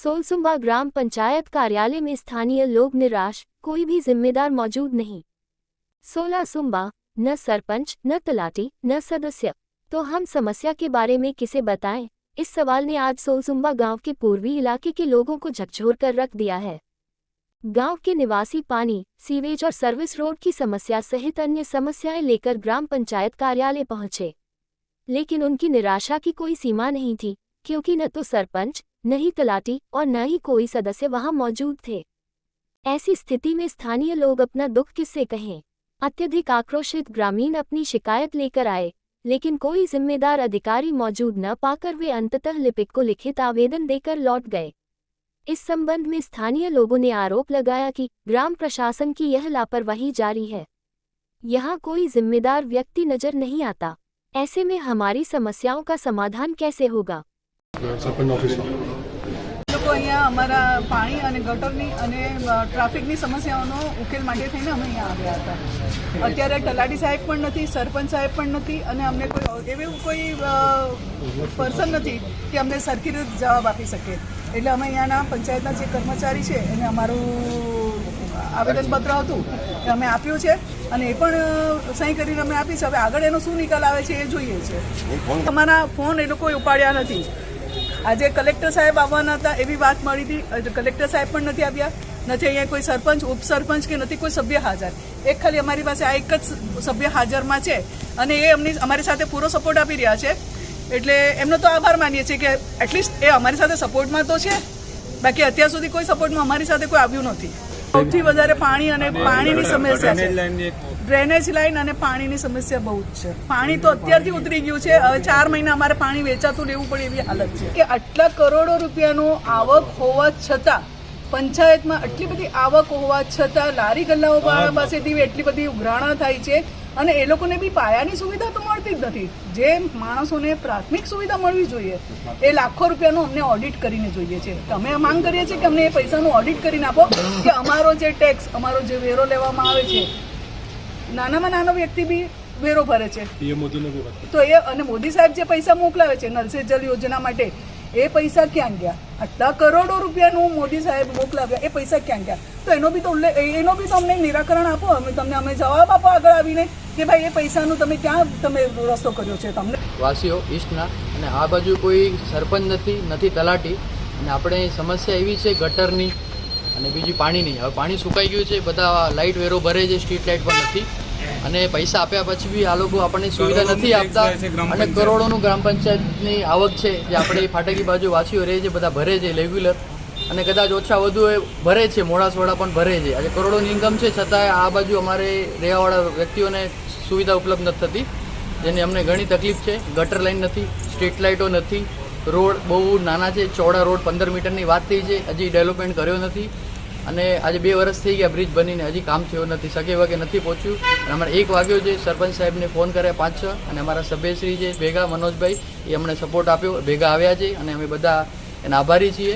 सोलसुंबा ग्राम पंचायत कार्यालय में स्थानीय लोग निराश, कोई भी जिम्मेदार मौजूद नहीं। सोलसुंबा, न सरपंच, न तलाटी, न सदस्य, तो हम समस्या के बारे में किसे बताएं? इस सवाल ने आज सोलसुंबा गांव के पूर्वी इलाके के लोगों को झकझोर कर रख दिया है। गांव के निवासी पानी, सीवेज और सर्विस रोड की समस्या सहित अन्य समस्याएं लेकर ग्राम पंचायत कार्यालय पहुंचे, लेकिन उनकी निराशा की कोई सीमा नहीं थी, क्योंकि न तो सरपंच, न ही तलाटी और न ही कोई सदस्य वहां मौजूद थे। ऐसी स्थिति में स्थानीय लोग अपना दुख किससे कहें? अत्यधिक आक्रोशित ग्रामीण अपनी शिकायत लेकर आए, लेकिन कोई जिम्मेदार अधिकारी मौजूद न पाकर वे अंततः लिपिक को लिखित आवेदन देकर लौट गए। इस संबंध में स्थानीय लोगों ने आरोप लगाया कि ग्राम प्रशासन की यह लापरवाही जारी है। यहाँ कोई जिम्मेदार व्यक्ति नजर नहीं आता। ऐसे में हमारी समस्याओं का समाधान कैसे होगा? અહીંયા અમારા પાણી અને ગટરની અને ટ્રાફિકની સમસ્યાઓનો ઉકેલ માટે થઈને અમે અહીંયા આવ્યા હતા। અત્યારે તલાટી સાહેબ પણ નથી, સરપંચ સાહેબ પણ નથી અને અમને એવું કોઈ પર્સન નથી કે અમને સરખી રીતે જવાબ આપી શકે। એટલે અમે અહીંયાના પંચાયતના જે કર્મચારી છે એને અમારું આવેદનપત્ર હતું એ અમે આપ્યું છે અને એ પણ સહી કરીને અમે આપી છે। હવે આગળ એનો શું નિકાલ આવે છે એ જોઈએ છે। અમારા ફોન એ લોકોએ ઉપાડ્યા નથી। આજે કલેક્ટર સાહેબ આવવાના હતા એવી વાત મળી હતી, કલેક્ટર સાહેબ પણ નથી આવ્યા, નથી અહીંયા કોઈ સરપંચ, ઉપસરપંચ કે નથી કોઈ સભ્ય હાજર। એક ખાલી અમારી પાસે આ એક જ સભ્ય હાજરમાં છે અને એ અમારી સાથે પૂરો સપોર્ટ આપી રહ્યા છે। એટલે એમનો તો આભાર માનીએ છીએ કે એટલીસ્ટ એ અમારી સાથે સપોર્ટમાં તો છે, બાકી અત્યાર સુધી કોઈ સપોર્ટમાં અમારી સાથે કોઈ આવ્યું નથી। સૌથી વધારે પાણી અને પાણીની સમસ્યા છે, ડ્રેનેજ લાઈન અને પાણીની સમસ્યા બહુ જ છે। પાણી તો અત્યારથી ઉતરી ગયું છે, હવે 4 મહિના અમારે પાણી વેચાતું લેવું પડે એવી હાલત છે કે આટલા કરોડો રૂપિયાનો આવક હોવા છતાં, પંચાયતમાં આટલી બધી આવક હોવા છતાં લારી ગલ્લાઓ પાસેથી એટલી બધી ઉઘરાણા થાય છે અને એ લોકોને બી પાયાની સુવિધા તો મળતી જ નથી। જે માણસોને પ્રાથમિક સુવિધા મળવી જોઈએ એ લાખો રૂપિયાનું અમને ઓડિટ કરીને જોઈએ છે। અમે માંગ કરીએ છીએ કે અમને એ પૈસાનું ઓડિટ કરીને આપો કે અમારો જે ટેક્સ, અમારો જે વેરો લેવામાં આવે છે, નાનામાં નાનો વ્યક્તિ બી વેરો ભરે છે તો એ અને મોદી સાહેબ જે પૈસા મોકલાવે છે નલ સે જલ યોજના માટે, એ પૈસા ક્યાં ગયા? આટલા કરોડો રૂપિયાનું મોદી સાહેબ મોકલાવ્યા, એ પૈસા ક્યાં ગયા? તો એનો બી તો અમને નિરાકરણ આપો, અમે જવાબ આપો આગળ આવીને કે ભાઈ એ પૈસાનું તમે ક્યાં રસ્તો કર્યો છે તમને? વાસીઓ ઈસ્ટના અને આ બાજુ કોઈ સરપંચ નથી તલાટી, અને આપણે સમસ્યા એવી છે ગટરની અને બીજી પાણીની। હવે પાણી સુકાઈ ગયું છે, બધા લાઇટ વેરો ભરે છે, સ્ટ્રીટ લાઇટ પણ નથી અને પૈસા આપ્યા પછી બી આ લોકો આપણને સુવિધા નથી આપતા અને કરોડોનું ગ્રામ પંચાયતની આવક છે જે આપણે ફાટકી બાજુ વાસીઓ રહે છે બધા ભરે છે રેગ્યુલર, અને કદાચ ઓછા વધુ એ ભરે છે, મોડાસવાડા પણ ભરે છે। આજે કરોડોની ઇન્કમ છે, છતાંય આ બાજુ અમારે રહેવાવાળા વ્યક્તિઓને સુવિધા ઉપલબ્ધ નથી થતી, જેની અમને ઘણી તકલીફ છે। ગટર લાઈન નથી, સ્ટ્રીટ લાઇટો નથી, રોડ બહુ નાના છે, ચોડા રોડ 15 મીટરની વાત થઈ છે, હજી ડેવલપમેન્ટ કર્યો નથી અને આજે 2 વર્ષ થઈ ગયા બ્રિજ બનીને, હજી કામ થયો નથી, સગે વગે નથી પહોંચ્યું। અને અમારે 1 વાગ્યો છે, સરપંચ સાહેબને ફોન કર્યા 5-6 અને અમારા સભ્યશ્રી છે ભેગા મનોજભાઈ, એ અમને સપોર્ટ આપ્યો, ભેગા આવ્યા છે અને અમે બધા એના આભારી છીએ।